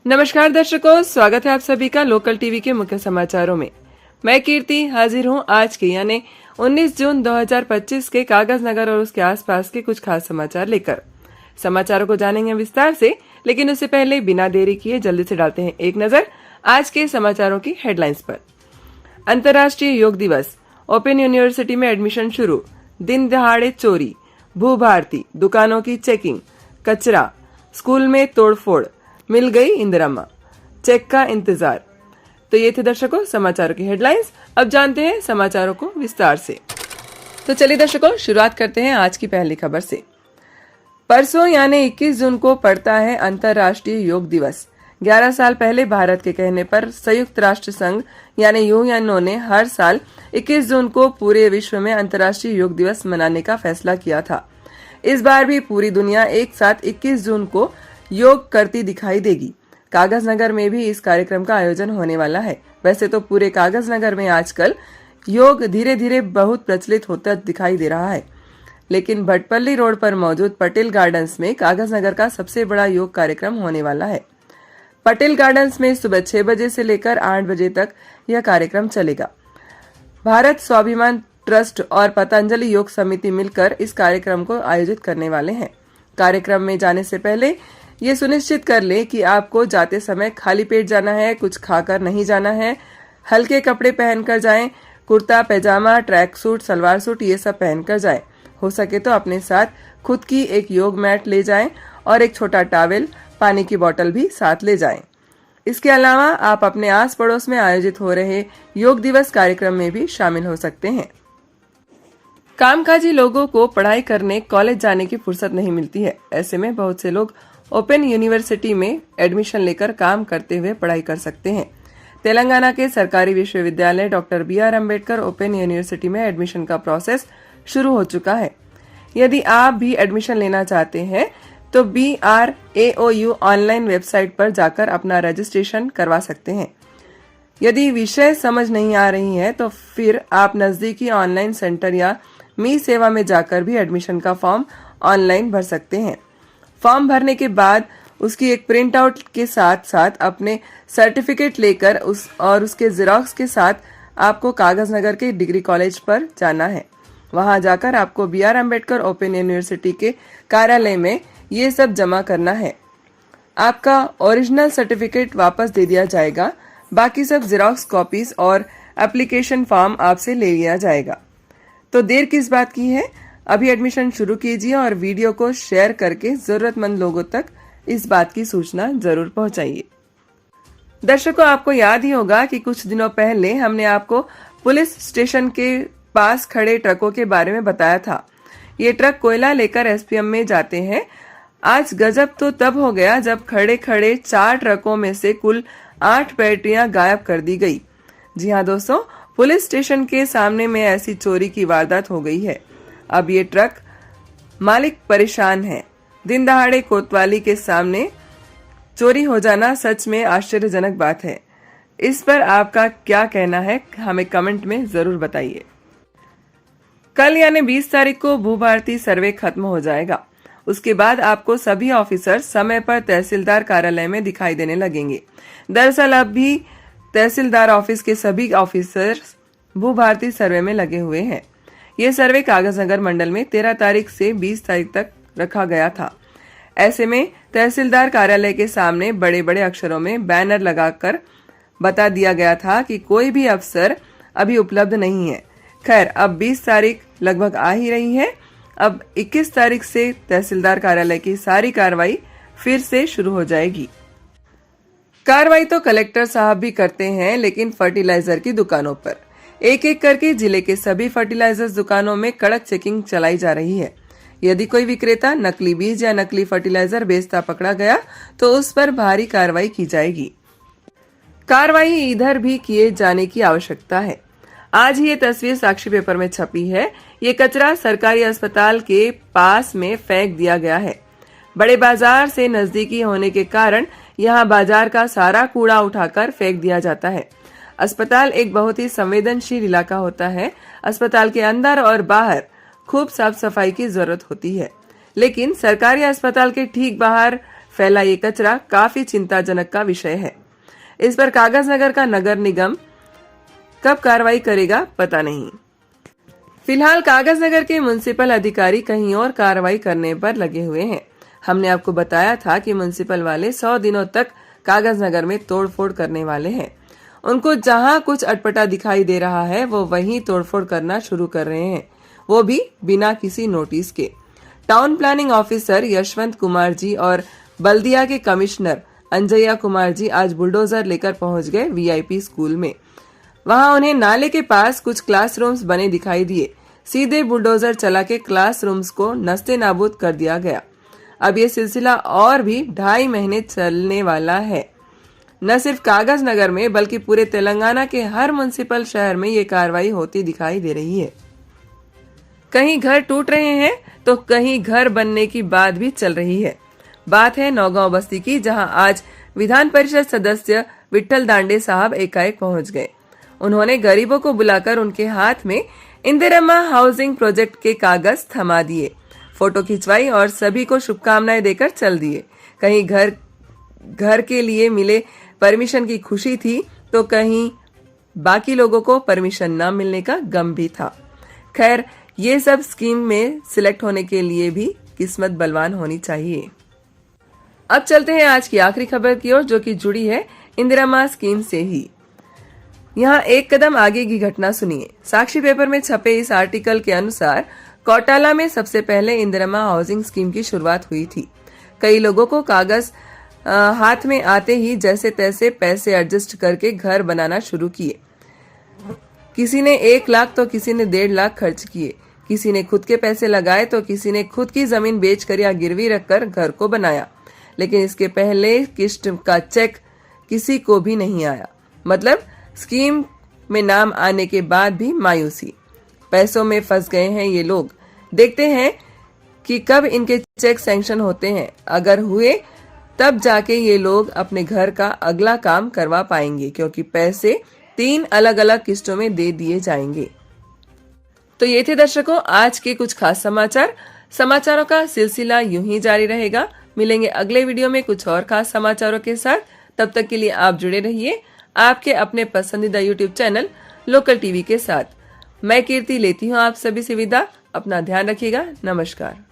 नमस्कार दर्शकों, स्वागत है आप सभी का लोकल टीवी के मुख्य समाचारों में। मैं कीर्ति हाजिर हूं आज के यानी 19 जून 2025 के कागज नगर और उसके आसपास के कुछ खास समाचार लेकर। समाचारों को जानेंगे विस्तार से, लेकिन उससे पहले बिना देरी किए जल्दी से डालते हैं एक नजर आज के समाचारों की हेडलाइंस पर। अंतर्राष्ट्रीय योग दिवस, ओपन यूनिवर्सिटी में एडमिशन शुरू, दिन दहाड़े चोरी, भू भारती, दुकानों की चेकिंग, कचरा, स्कूल में तोड़फोड़, मिल गई इंदिरामा, चेक का इंतजार। तो ये थे दर्शकों समाचारों की हेडलाइंस। अब जानते हैं समाचारों को विस्तार से। तो चलिए दर्शकों, शुरुआत करते हैं आज की पहली खबर से। परसों यानी 21 जून को पड़ता है अंतर्राष्ट्रीय योग दिवस। 11 साल पहले भारत के कहने पर संयुक्त राष्ट्र संघ यानी यूएनओ ने हर साल 21 जून को पूरे विश्व में अंतर्राष्ट्रीय योग दिवस मनाने का फैसला किया था। इस बार भी पूरी दुनिया एक साथ 21 जून को योग करती दिखाई देगी। कागज नगर में भी इस कार्यक्रम का आयोजन होने वाला है। वैसे तो पूरे कागज नगर में आजकल योग धीरे धीरे बहुत प्रचलित होता दिखाई दे रहा है, लेकिन भटपल्ली रोड पर मौजूद पटेल गार्डन्स में कागज नगर का सबसे बड़ा योग कार्यक्रम होने वाला है। पटेल गार्डन्स में सुबह 6 बजे से लेकर 8 बजे तक यह कार्यक्रम चलेगा। भारत स्वाभिमान ट्रस्ट और पतंजलि योग समिति मिलकर इस कार्यक्रम को आयोजित करने वाले हैं। कार्यक्रम में जाने से पहले ये सुनिश्चित कर लें कि आपको जाते समय खाली पेट जाना है, कुछ खाकर नहीं जाना है। हल्के कपड़े पहनकर जाएं, कुर्ता पैजामा, ट्रैक सूट, सलवार सूट ये सब पहनकर जाएं। हो सके तो अपने साथ खुद की एक योग मैट ले जाएं और एक छोटा टॉवेल, पानी की बोतल भी साथ ले जाएं। इसके अलावा आप अपने आस पड़ोस में आयोजित हो रहे योग दिवस कार्यक्रम में भी शामिल हो सकते हैं। कामकाजी लोगों को पढ़ाई करने कॉलेज जाने की फुर्सत नहीं मिलती है। ऐसे में बहुत से लोग ओपन यूनिवर्सिटी में एडमिशन लेकर काम करते हुए पढ़ाई कर सकते हैं। तेलंगाना के सरकारी विश्वविद्यालय doctor BR Ambedkar open university में एडमिशन का प्रोसेस शुरू हो चुका है। यदि आप भी एडमिशन लेना चाहते हैं तो BRAOU ऑनलाइन वेबसाइट पर जाकर अपना रजिस्ट्रेशन करवा सकते हैं। यदि विषय समझ नहीं आ रही है तो फिर आप नजदीकी ऑनलाइन सेंटर या मी सेवा में जाकर भी एडमिशन का फॉर्म ऑनलाइन भर सकते हैं। फॉर्म भरने के बाद उसकी एक प्रिंट आउट के साथ साथ अपने सर्टिफिकेट लेकर उसके जेरोक्स के साथ आपको कागज नगर के डिग्री कॉलेज पर जाना है। वहां जाकर आपको BR अम्बेडकर ओपन यूनिवर्सिटी के कार्यालय में ये सब जमा करना है। आपका ओरिजिनल सर्टिफिकेट वापस दे दिया जाएगा। बाकी सब जेरोक्स कॉपीज और एप्लीकेशन फॉर्म आपसे ले लिया जाएगा। तो देर किस बात की है, अभी एडमिशन शुरू कीजिए और वीडियो को शेयर करके जरूरतमंद लोगों तक इस बात की सूचना जरूर पहुंचाइए। दर्शकों, आपको याद ही होगा कि कुछ दिनों पहले हमने आपको पुलिस स्टेशन के पास खड़े ट्रकों के बारे में बताया था। ये ट्रक कोयला लेकर SPM में जाते हैं। आज गजब तो तब हो गया जब खड़े खड़े 4 ट्रकों में से कुल 8 बैटरियां गायब कर दी गई। जी हाँ दोस्तों, पुलिस स्टेशन के सामने में ऐसी चोरी की वारदात हो गई है। अब ये ट्रक मालिक परेशान है। दिन दहाड़े कोतवाली के सामने चोरी हो जाना सच में आश्चर्यजनक बात है। इस पर आपका क्या कहना है, हमें कमेंट में जरूर बताइए। कल यानी 20 तारीख को भू भारती सर्वे खत्म हो जाएगा। उसके बाद आपको सभी ऑफिसर समय पर तहसीलदार कार्यालय में दिखाई देने लगेंगे। दरअसल अब भी तहसीलदार ऑफिस के सभी ऑफिसर भू भारती सर्वे में लगे हुए हैं। ये सर्वे कागज नगर मंडल में 13 तारीख से 20 तारीख तक रखा गया था। ऐसे में तहसीलदार कार्यालय के सामने बड़े बड़े अक्षरों में बैनर लगाकर बता दिया गया था कि कोई भी अफसर अभी उपलब्ध नहीं है। खैर, अब 20 तारीख लगभग आ ही रही है। अब 21 तारीख से तहसीलदार कार्यालय की सारी कार्रवाई फिर से शुरू हो जाएगी। कार्रवाई तो कलेक्टर साहब भी करते हैं, लेकिन फर्टिलाइजर की दुकानों पर एक एक करके जिले के सभी फर्टिलाइजर्स दुकानों में कड़क चेकिंग चलाई जा रही है। यदि कोई विक्रेता नकली बीज या नकली फर्टिलाइजर बेचता पकड़ा गया तो उस पर भारी कार्रवाई की जाएगी। कार्रवाई इधर भी किए जाने की आवश्यकता है। आज ही ये तस्वीर साक्षी पेपर में छपी है। ये कचरा सरकारी अस्पताल के पास में फेंक दिया गया है। बड़े बाजार से नजदीकी होने के कारण यहाँ बाजार का सारा कूड़ा उठाकर फेंक दिया जाता है। अस्पताल एक बहुत ही संवेदनशील इलाका होता है। अस्पताल के अंदर और बाहर खूब साफ सफाई की जरूरत होती है, लेकिन सरकारी अस्पताल के ठीक बाहर फैला ये कचरा काफी चिंताजनक का विषय है। इस पर कागज नगर का नगर निगम कब कार्रवाई करेगा पता नहीं। फिलहाल कागज नगर के म्युनिसिपल अधिकारी कहीं और कार्रवाई करने पर लगे हुए हैं। हमने आपको बताया था कि म्युनिसिपल वाले 100 दिनों तक कागज नगर में तोड़फोड़ करने वाले हैं। उनको जहां कुछ अटपटा दिखाई दे रहा है वो वहीं तोड़फोड़ करना शुरू कर रहे हैं, वो भी बिना किसी नोटिस के। Town planning officer Yashwant Kumar ji और बल्दिया के कमिश्नर अंजया कुमार जी आज बुलडोजर लेकर पहुंच गए वीआईपी स्कूल में। वहां उन्हें नाले के पास कुछ क्लासरूम्स बने दिखाई दिए। सीधे बुलडोजर चला के क्लासरूम्स को नस्ते नाबूद कर दिया गया। अब ये सिलसिला और भी 2.5 महीने चलने वाला है। न सिर्फ कागज नगर में बल्कि पूरे तेलंगाना के हर म्युनिसिपल शहर में ये कार्रवाई होती दिखाई दे रही है। कहीं घर टूट रहे हैं तो कहीं घर बनने की बात भी चल रही है। बात है नौगांव बस्ती की, जहां आज विधान परिषद सदस्य विट्ठल दांडे साहब एकाएक पहुंच गए। उन्होंने गरीबों को बुलाकर उनके हाथ में इंदिरम्मा हाउसिंग प्रोजेक्ट के कागज थमा दिए, फोटो खिंचवाई और सभी को शुभकामनाएं देकर चल दिए। कहीं घर के लिए मिले परमिशन की खुशी थी तो कहीं बाकी लोगों को परमिशन न मिलने का गम भी था। खैर, ये सब स्कीम में सिलेक्ट होने के लिए भी किस्मत बलवान होनी चाहिए। अब चलते हैं आज की आखिरी खबर की ओर, जो कि जुड़ी है इंदिरम्मा स्कीम से ही। यहाँ एक कदम आगे की घटना सुनिए। साक्षी पेपर में छपे इस आर्टिकल के अनुसार कोटाला में सबसे पहले इंदिरम्मा हाउसिंग स्कीम की शुरुआत हुई थी। कई लोगों को कागज हाथ में आते ही जैसे तैसे पैसे एडजस्ट करके घर बनाना शुरू किए। किसी ने 1 लाख तो किसी ने 1.5 लाख खर्च किए। किसी ने खुद के पैसे लगाए तो किसी ने खुद की जमीन बेचकर या गिरवी रखकर घर को बनाया। लेकिन इसके पहले किस्त का चेक किसी को भी नहीं आया। मतलब स्कीम में नाम आने के बाद भी मायूसी। पैसों में फंस गए हैं ये लोग। देखते हैं कि कब इनके चेक सैंक्शन होते हैं। अगर हुए तब जाके ये लोग अपने घर का अगला काम करवा पाएंगे, क्योंकि पैसे 3 अलग अलग किस्तों में दे दिए जाएंगे। तो ये थे दर्शकों आज के कुछ खास समाचार। समाचारों का सिलसिला यूं ही जारी रहेगा। मिलेंगे अगले वीडियो में कुछ और खास समाचारों के साथ। तब तक के लिए आप जुड़े रहिए आपके अपने पसंदीदा यूट्यूब चैनल लोकल टीवी के साथ। मैं कीर्ति लेती हूँ आप सभी से विदा। अपना ध्यान रखिएगा। नमस्कार।